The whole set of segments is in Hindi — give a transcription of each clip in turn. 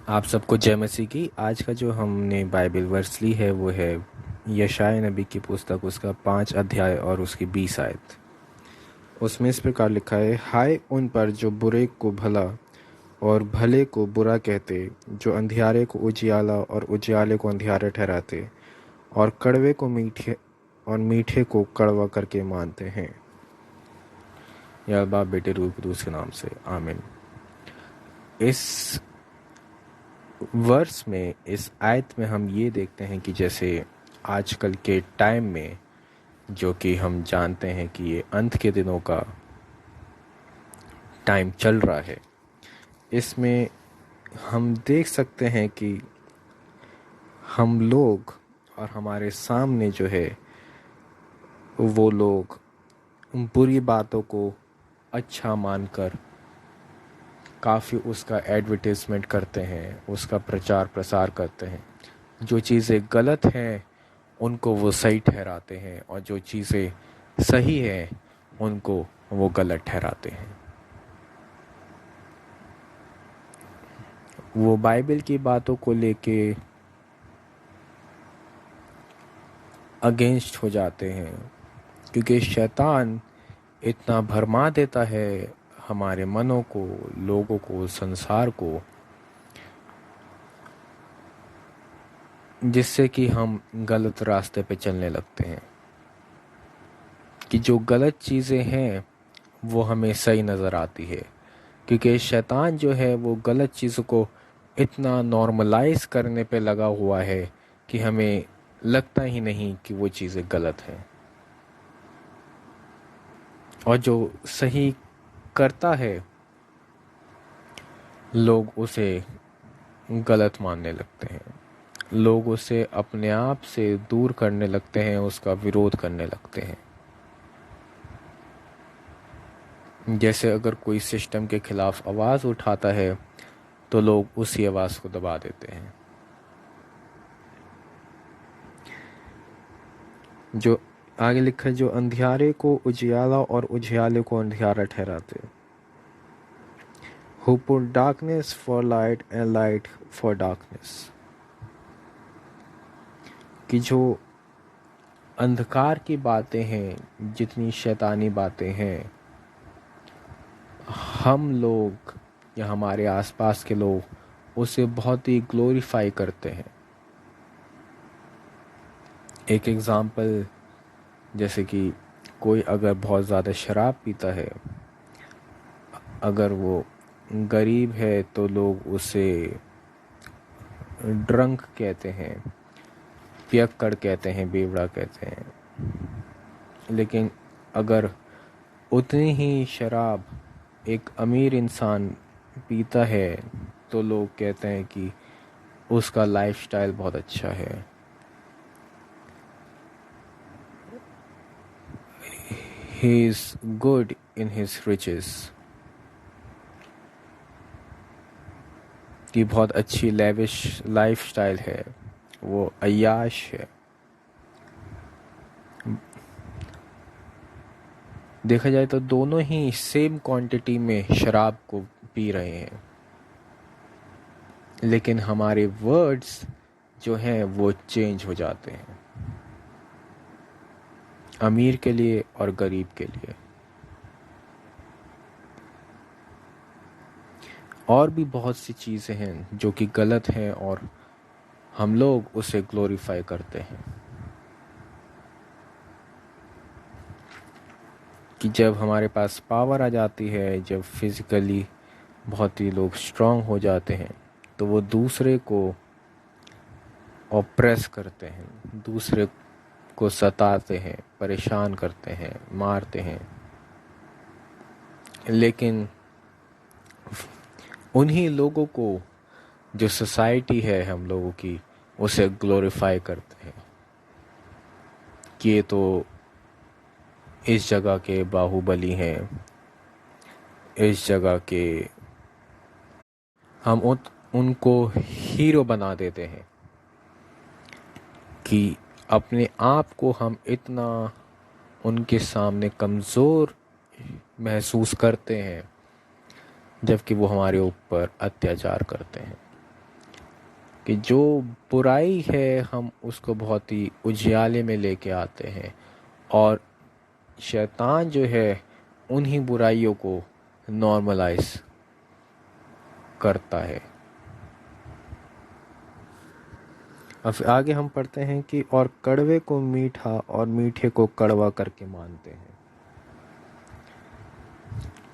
आप सबको जय मसीह की। आज का जो हमने बाइबल वर्स ली है वो है यशायाह नबी की पुस्तक, उसका 5 अध्याय और उसकी 20 आयत। उसमें इस प्रकार लिखा है, हाय उन पर जो बुरे को भला और भले को बुरा कहते, जो अंधियारे को उजियाला और उजियाले को अंधियारे ठहराते और कड़वे को मीठे और मीठे को कड़वा करके मानते हैं। या बाप बेटे रूह कुदूस के नाम से आमीन। इस वर्स में, इस आयत में हम ये देखते हैं कि जैसे आजकल के टाइम में, जो कि हम जानते हैं कि ये अंत के दिनों का टाइम चल रहा है, इसमें हम देख सकते हैं कि हम लोग और हमारे सामने जो है वो लोग बुरी बातों को अच्छा मानकर काफ़ी उसका एडवर्टाइजमेंट करते हैं, उसका प्रचार प्रसार करते हैं। जो चीज़ें गलत हैं उनको वो सही ठहराते हैं और जो चीज़ें सही हैं उनको वो गलत ठहराते हैं। वो बाइबल की बातों को लेके अगेंस्ट हो जाते हैं, क्योंकि शैतान इतना भरमा देता है हमारे मनों को, लोगों को, संसार को, जिससे कि हम गलत रास्ते पे चलने लगते हैं। कि जो गलत चीज़ें हैं वो हमें सही नज़र आती है, क्योंकि शैतान जो है वो गलत चीज़ों को इतना नॉर्मलाइज करने पे लगा हुआ है कि हमें लगता ही नहीं कि वो चीज़ें गलत हैं। और जो सही करता है लोग उसे गलत मानने लगते हैं, लोग उसे अपने आप से दूर करने लगते हैं, उसका विरोध करने लगते हैं। जैसे अगर कोई सिस्टम के खिलाफ आवाज़ उठाता है तो लोग उसी आवाज़ को दबा देते हैं। जो आगे लिखा है, जो अंधियारे को उजियाला और उजियाले को अंधियारा ठहराते, who put darkness for light and light for darkness। कि जो अंधकार की बातें हैं, जितनी शैतानी बातें हैं, हम लोग या हमारे आसपास के लोग उसे बहुत ही ग्लोरीफाई करते हैं। एक एग्ज़ाम्पल, जैसे कि कोई अगर बहुत ज़्यादा शराब पीता है, अगर वो गरीब है तो लोग उसे ड्रंक कहते हैं, पियक्कड़ कहते हैं, बेवड़ा कहते हैं। लेकिन अगर उतनी ही शराब एक अमीर इंसान पीता है तो लोग कहते हैं कि उसका लाइफस्टाइल बहुत अच्छा है। He is good in his riches, की बहुत अच्छी लेविश लाइफस्टाइल है, वो अय्याश है। देखा जाए तो दोनों ही सेम क्वांटिटी में शराब को पी रहे हैं, लेकिन हमारे वर्ड्स जो हैं वो चेंज हो जाते हैं, अमीर के लिए और गरीब के लिए। और भी बहुत सी चीज़ें हैं जो कि गलत हैं और हम लोग उसे ग्लोरीफाई करते हैं। कि जब हमारे पास पावर आ जाती है, जब फिज़िकली बहुत ही लोग स्ट्रांग हो जाते हैं, तो वो दूसरे को ऑप्रेस करते हैं, दूसरे को सताते हैं, परेशान करते हैं, मारते हैं। लेकिन उन्हीं लोगों को जो सोसाइटी है हम लोगों की, उसे ग्लोरीफाई करते हैं कि ये तो इस जगह के बाहुबली हैं, इस जगह के। हम उनको हीरो बना देते हैं कि अपने आप को हम इतना उनके सामने कमज़ोर महसूस करते हैं, जबकि वो हमारे ऊपर अत्याचार करते हैं। कि जो बुराई है हम उसको बहुत ही उजियाले में लेके आते हैं, और शैतान जो है उन्हीं बुराइयों को नॉर्मलाइज करता है। अब आगे हम पढ़ते हैं कि और कड़वे को मीठा और मीठे को कड़वा करके मानते हैं।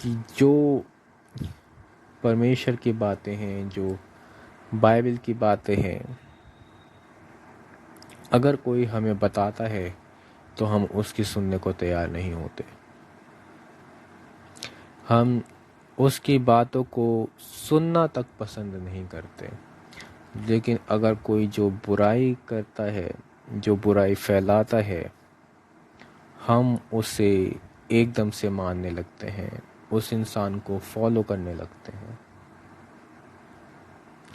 कि जो परमेश्वर की बातें हैं, जो बाइबल की बातें हैं, अगर कोई हमें बताता है तो हम उसकी सुनने को तैयार नहीं होते। हम उसकी बातों को सुनना तक पसंद नहीं करते। लेकिन अगर कोई जो बुराई करता है, जो बुराई फैलाता है, हम उसे एकदम से मानने लगते हैं, उस इंसान को फॉलो करने लगते हैं।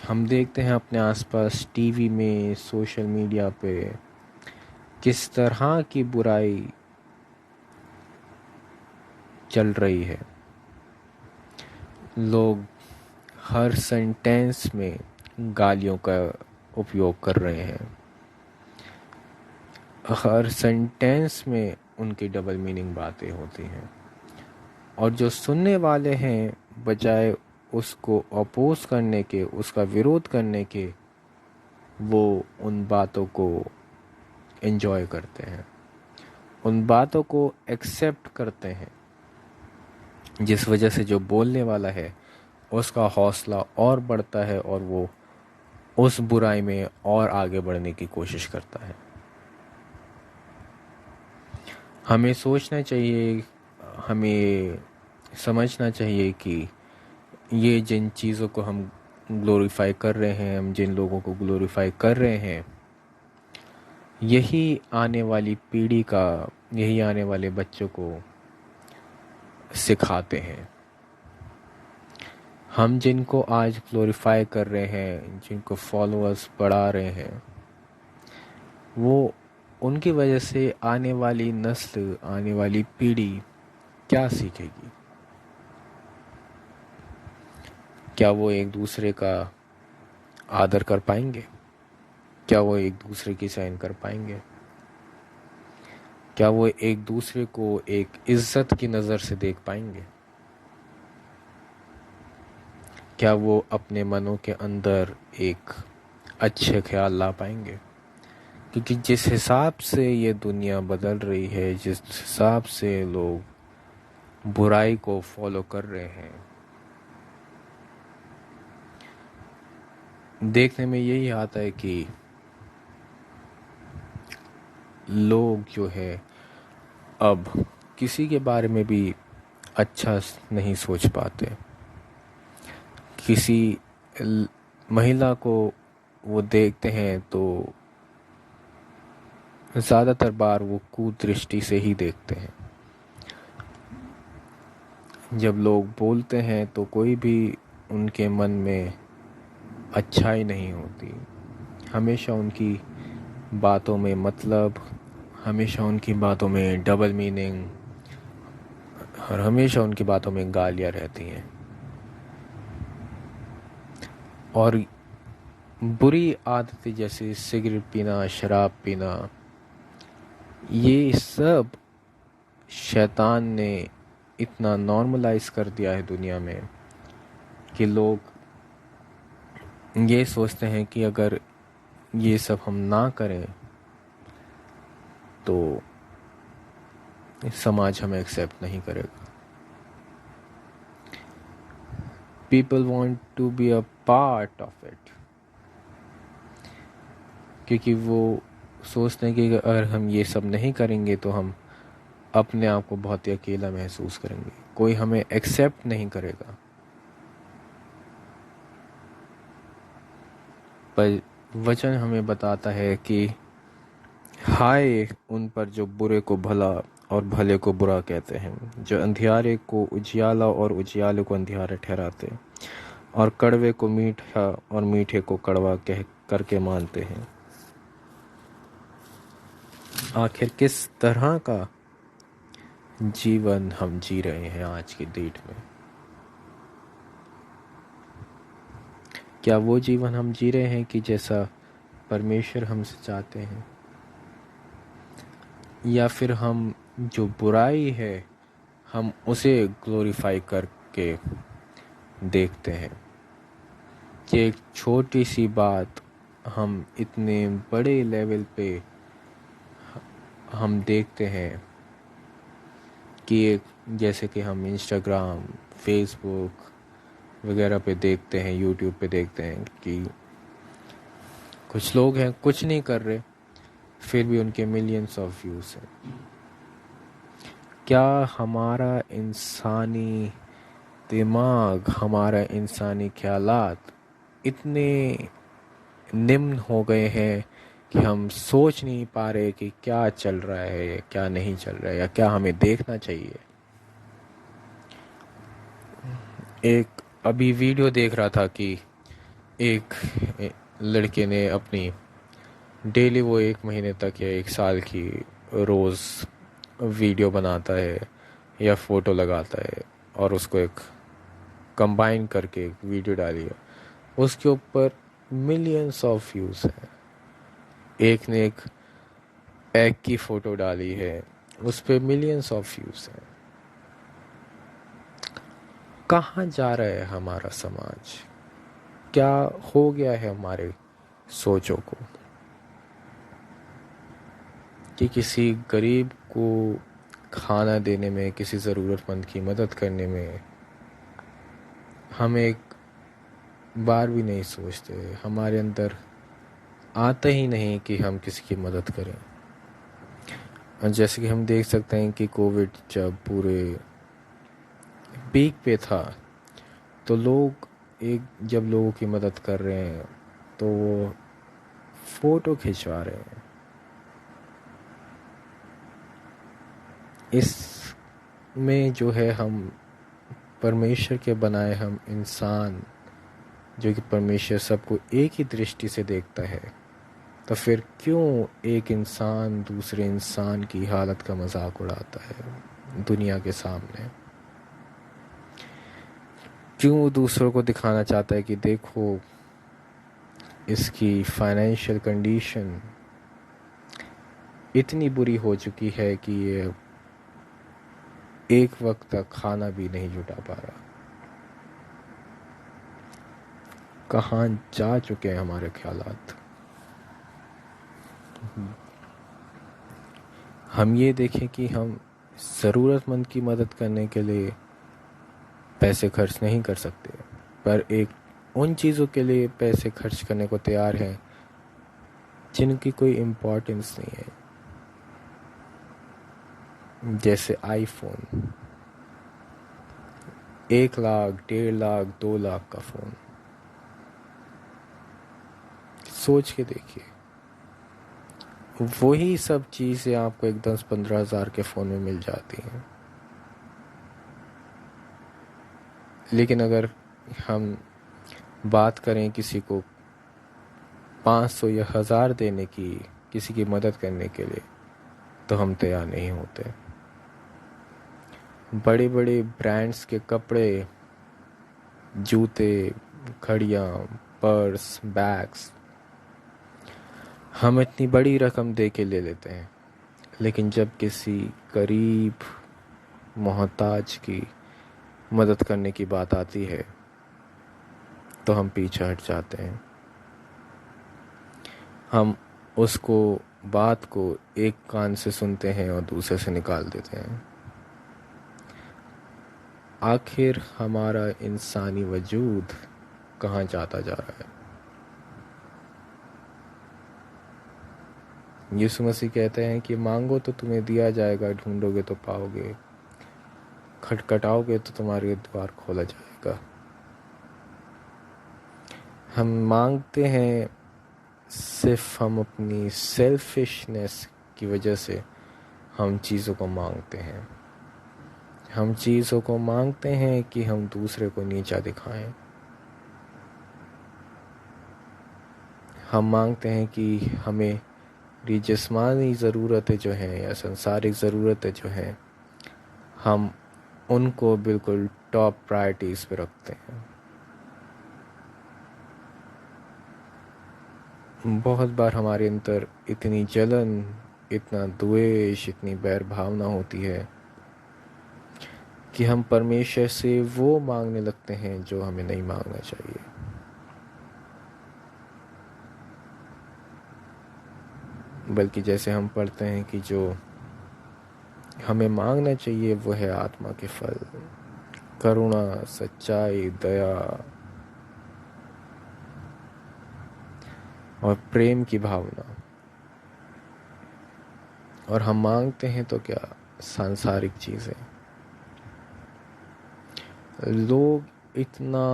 हम देखते हैं अपने आसपास टीवी में, सोशल मीडिया पे किस तरह की बुराई चल रही है। लोग हर सेंटेंस में गालियों का उपयोग कर रहे हैं, हर सेंटेंस में उनकी डबल मीनिंग बातें होती हैं, और जो सुनने वाले हैं बजाय उसको अपोज करने के, उसका विरोध करने के, वो उन बातों को एंजॉय करते हैं, उन बातों को एक्सेप्ट करते हैं, जिस वजह से जो बोलने वाला है उसका हौसला और बढ़ता है और वो उस बुराई में और आगे बढ़ने की कोशिश करता है। हमें सोचना चाहिए, हमें समझना चाहिए कि ये जिन चीज़ों को हम ग्लोरीफाई कर रहे हैं, हम जिन लोगों को ग्लोरीफाई कर रहे हैं, यही आने वाली पीढ़ी का, यही आने वाले बच्चों को सिखाते हैं। हम जिनको आज ग्लोरीफाई कर रहे हैं, जिनको फॉलोअर्स बढ़ा रहे हैं, वो उनकी वजह से आने वाली नस्ल, आने वाली पीढ़ी क्या सीखेगी? क्या वो एक दूसरे का आदर कर पाएंगे? क्या वो एक दूसरे की सहन कर पाएंगे? क्या वो एक दूसरे को एक इज्जत की नज़र से देख पाएंगे? क्या वो अपने मनों के अंदर एक अच्छे ख्याल ला पाएंगे? क्योंकि जिस हिसाब से ये दुनिया बदल रही है, जिस हिसाब से लोग बुराई को फॉलो कर रहे हैं, देखने में यही आता है कि लोग जो है अब किसी के बारे में भी अच्छा नहीं सोच पाते। किसी महिला को वो देखते हैं तो ज़्यादातर बार वो कुदृष्टि से ही देखते हैं। जब लोग बोलते हैं तो कोई भी उनके मन में अच्छाई नहीं होती। हमेशा उनकी बातों में मतलब, हमेशा उनकी बातों में डबल मीनिंग, और हमेशा उनकी बातों में गालियाँ रहती हैं। और बुरी आदतें जैसे सिगरेट पीना, शराब पीना, ये सब शैतान ने इतना नॉर्मलाइज कर दिया है दुनिया में कि लोग ये सोचते हैं कि अगर ये सब हम ना करें तो समाज हमें एक्सेप्ट नहीं करेगा। People want to be a part of it, क्योंकि वो सोचते हैं कि अगर हम ये सब नहीं करेंगे तो हम अपने आप को बहुत ही अकेला महसूस करेंगे, कोई हमें एक्सेप्ट नहीं करेगा। पर वचन हमें बताता है कि हाय उन पर जो बुरे को भला और भले को बुरा कहते हैं, जो अंधियारे को उजियाला और उजियाले को अंधियारा ठहराते, और कड़वे को मीठा और मीठे को कड़वा कह करके मानते हैं। आखिर किस तरह का जीवन हम जी रहे हैं आज की डेट में? क्या वो जीवन हम जी रहे हैं कि जैसा परमेश्वर हमसे चाहते हैं, या फिर हम जो बुराई है हम उसे ग्लोरीफाई करके देखते हैं कि एक छोटी सी बात हम इतने बड़े लेवल पे हम देखते हैं कि एक, जैसे कि हम इंस्टाग्राम, फेसबुक वगैरह पे देखते हैं, यूट्यूब पे देखते हैं कि कुछ लोग हैं कुछ नहीं कर रहे, फिर भी उनके मिलियंस ऑफ व्यूज़ हैं। क्या हमारा इंसानी दिमाग, हमारा इंसानी ख्यालात इतने निम्न हो गए हैं कि हम सोच नहीं पा रहे कि क्या चल रहा है, क्या नहीं चल रहा है, या क्या हमें देखना चाहिए? एक अभी वीडियो देख रहा था कि एक लड़के ने अपनी डेली, वो 1 महीने तक या 1 साल की रोज़ वीडियो बनाता है या फ़ोटो लगाता है और उसको एक कंबाइन करके एक वीडियो डाली है। उसके ऊपर मिलियंस ऑफ व्यूज़ हैं। एक ने एक एग की फ़ोटो डाली है, उस पर मिलियंस ऑफ व्यूज़ हैं। कहाँ जा रहा है हमारा समाज? क्या हो गया है हमारे सोचों को कि किसी गरीब को खाना देने में, किसी ज़रूरतमंद की मदद करने में हम एक बार भी नहीं सोचते, हमारे अंदर आता ही नहीं कि हम किसी की मदद करें। और जैसे कि हम देख सकते हैं कि कोविड जब पूरे पीक पे था तो लोग जब लोगों की मदद कर रहे हैं तो वो फ़ोटो खिंचवा रहे हैं। इस में जो है, हम परमेश्वर के बनाए हम इंसान, जो कि परमेश्वर सबको एक ही दृष्टि से देखता है, तो फिर क्यों एक इंसान दूसरे इंसान की हालत का मजाक उड़ाता है दुनिया के सामने? क्यों दूसरों को दिखाना चाहता है कि देखो इसकी फाइनेंशियल कंडीशन इतनी बुरी हो चुकी है कि ये एक वक्त तक खाना भी नहीं जुटा पा रहा। कहाँ जा चुके हैं हमारे ख्यालात? हम ये देखें कि हम ज़रूरतमंद की मदद करने के लिए पैसे खर्च नहीं कर सकते, पर एक उन चीज़ों के लिए पैसे खर्च करने को तैयार हैं जिनकी कोई इम्पोर्टेंस नहीं है, जैसे आईफोन। 1 लाख, 1.5 लाख, 2 लाख का फ़ोन। सोच के देखिए, वही सब चीज़ें आपको एक 10-15 हज़ार के फ़ोन में मिल जाती हैं। लेकिन अगर हम बात करें किसी को 500 या 1000 देने की, किसी की मदद करने के लिए, तो हम तैयार नहीं होते। बड़े बड़े ब्रांड्स के कपड़े, जूते, घड़ियाँ, पर्स, बैग्स हम इतनी बड़ी रकम दे के ले लेते हैं, लेकिन जब किसी गरीब मोहताज की मदद करने की बात आती है तो हम पीछे हट जाते हैं। हम उसको बात को एक कान से सुनते हैं और दूसरे से निकाल देते हैं। आखिर हमारा इंसानी वजूद कहाँ जाता जा रहा है? यीशु मसीह कहते हैं कि मांगो तो तुम्हें दिया जाएगा, ढूंढोगे तो पाओगे, खटखटाओगे तो तुम्हारे द्वार खोला जाएगा। हम मांगते हैं सिर्फ हम अपनी सेल्फिशनेस की वजह से हम चीज़ों को मांगते हैं। हम चीज़ों को मांगते हैं कि हम दूसरे को नीचा दिखाएं। हम मांगते हैं कि हमें जिस्मानी ज़रूरतें जो हैं या संसारिक ज़रूरतें जो हैं, हम उनको बिल्कुल टॉप प्रायोरिटीज़ पे रखते हैं। बहुत बार हमारे अंदर इतनी जलन, इतना द्वेष, इतनी बैर भावना होती है कि हम परमेश्वर से वो मांगने लगते हैं जो हमें नहीं मांगना चाहिए। बल्कि जैसे हम पढ़ते हैं कि जो हमें मांगना चाहिए वो है आत्मा के फल, करुणा, सच्चाई, दया और प्रेम की भावना। और हम मांगते हैं तो क्या, सांसारिक चीज़ें। लोग इतना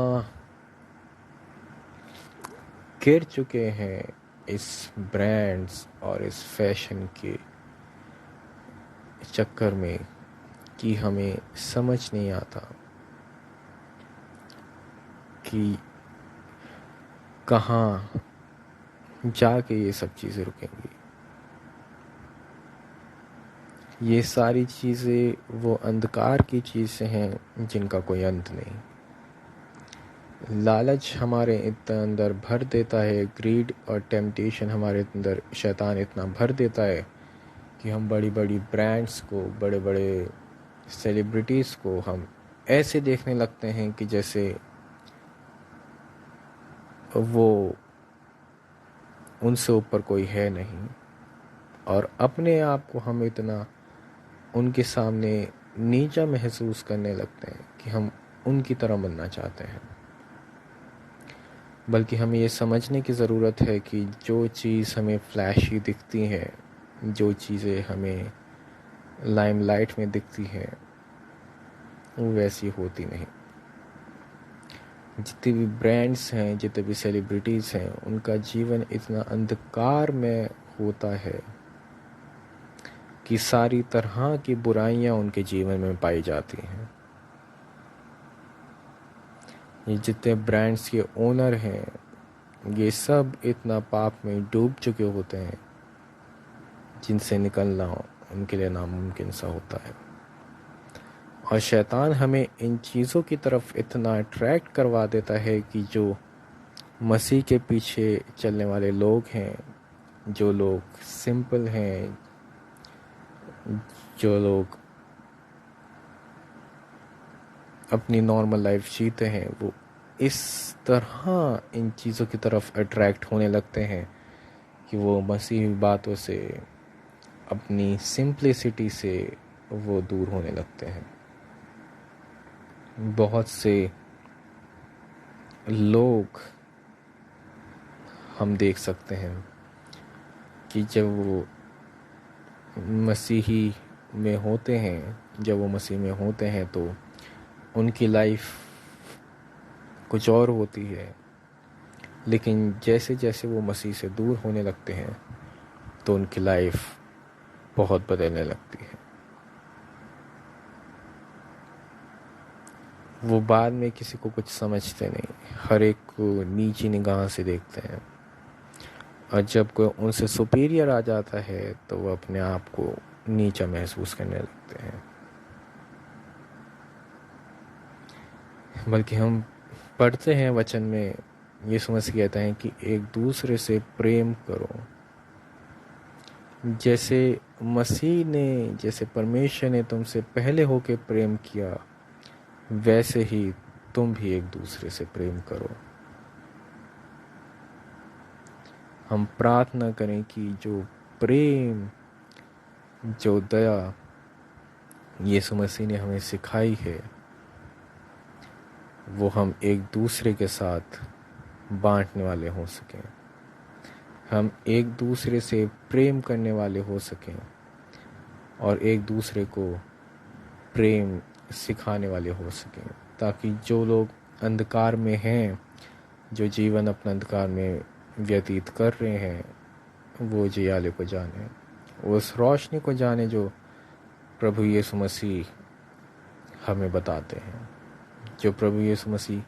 गिर चुके हैं इस ब्रांड्स और इस फैशन के चक्कर में कि हमें समझ नहीं आता कि कहाँ जाके ये सब चीज़ें रुकेंगी। ये सारी चीज़ें वो अंधकार की चीज़ें हैं जिनका कोई अंत नहीं। लालच हमारे इतना अंदर भर देता है, ग्रीड और टेम्पटेशन हमारे अंदर शैतान इतना भर देता है कि हम बड़ी बड़ी ब्रांड्स को, बड़े बड़े सेलिब्रिटीज़ को हम ऐसे देखने लगते हैं कि जैसे वो उनसे ऊपर कोई है नहीं, और अपने आप को हम इतना उनके सामने नीचा महसूस करने लगते हैं कि हम उनकी तरह बनना चाहते हैं। बल्कि हमें ये समझने की ज़रूरत है कि जो चीज़ हमें फ्लैशी दिखती है, जो चीज़ें हमें लाइमलाइट में दिखती हैं, वो वैसी होती नहीं। जितने भी ब्रांड्स हैं, जितने भी सेलिब्रिटीज़ हैं, उनका जीवन इतना अंधकार में होता है कि सारी तरह की बुराइयां उनके जीवन में पाई जाती हैं। ये जितने ब्रांड्स के ओनर हैं, ये सब इतना पाप में डूब चुके होते हैं जिनसे निकलना उनके लिए नामुमकिन सा होता है। और शैतान हमें इन चीज़ों की तरफ इतना अट्रैक्ट करवा देता है कि जो मसीह के पीछे चलने वाले लोग हैं, जो लोग सिंपल हैं, जो लोग अपनी नॉर्मल लाइफ जीते हैं, वो इस तरह इन चीज़ों की तरफ अट्रैक्ट होने लगते हैं कि वो मसीही बातों से, अपनी सिंप्लिसिटी से वो दूर होने लगते हैं। बहुत से लोग हम देख सकते हैं कि जब वो मसीही में होते हैं, जब वो मसीह में होते हैं तो उनकी लाइफ कुछ और होती है, लेकिन जैसे जैसे वो मसीह से दूर होने लगते हैं तो उनकी लाइफ बहुत बदलने लगती है। वो बाद में किसी को कुछ समझते नहीं, हर एक को नीची निगाह से देखते हैं, और जब कोई उनसे सुपीरियर आ जाता है तो वो अपने आप को नीचा महसूस करने लगते हैं। बल्कि हम पढ़ते हैं वचन में, यीशु मसीह कहते हैं कि एक दूसरे से प्रेम करो। जैसे मसीह ने, जैसे परमेश्वर ने तुमसे पहले होके प्रेम किया, वैसे ही तुम भी एक दूसरे से प्रेम करो। हम प्रार्थना करें कि जो प्रेम, जो दया यीशु मसीह ने हमें सिखाई है, वो हम एक दूसरे के साथ बांटने वाले हो सकें, हम एक दूसरे से प्रेम करने वाले हो सकें, और एक दूसरे को प्रेम सिखाने वाले हो सकें, ताकि जो लोग अंधकार में हैं, जो जीवन अपना अंधकार में व्यतीत कर रहे हैं, वो जियाले को जाने, उस रोशनी को जाने जो प्रभु यीशु मसीह हमें बताते हैं, जो प्रभु यीशु मसीह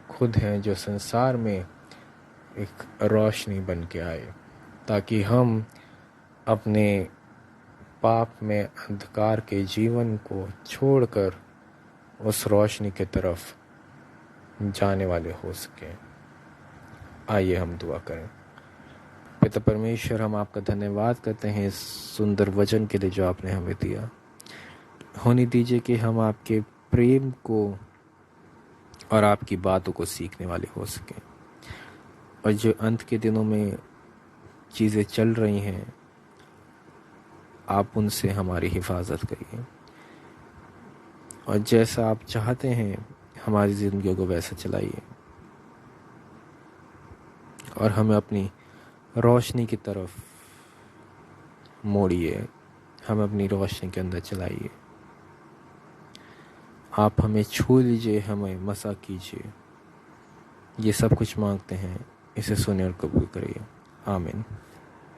खुद हैं, जो संसार में एक रोशनी बन के आए, ताकि हम अपने पाप में अंधकार के जीवन को छोड़कर उस रोशनी की तरफ जाने वाले हो सकें। आइए हम दुआ करें। पिता परमेश्वर, हम आपका धन्यवाद करते हैं इस सुंदर वचन के लिए जो आपने हमें दिया। होने दीजिए कि हम आपके प्रेम को और आपकी बातों को सीखने वाले हो सकें, और जो अंत के दिनों में चीज़ें चल रही हैं आप उनसे हमारी हिफाजत करिए, और जैसा आप चाहते हैं हमारी ज़िंदगियों को वैसा चलाइए, और हमें अपनी रोशनी की तरफ मोड़िए, हम अपनी रोशनी के अंदर चलाइए। आप हमें छू लीजिए, हमें मसा कीजिए। ये सब कुछ मांगते हैं, इसे सुने और कबूल करिए। आमीन।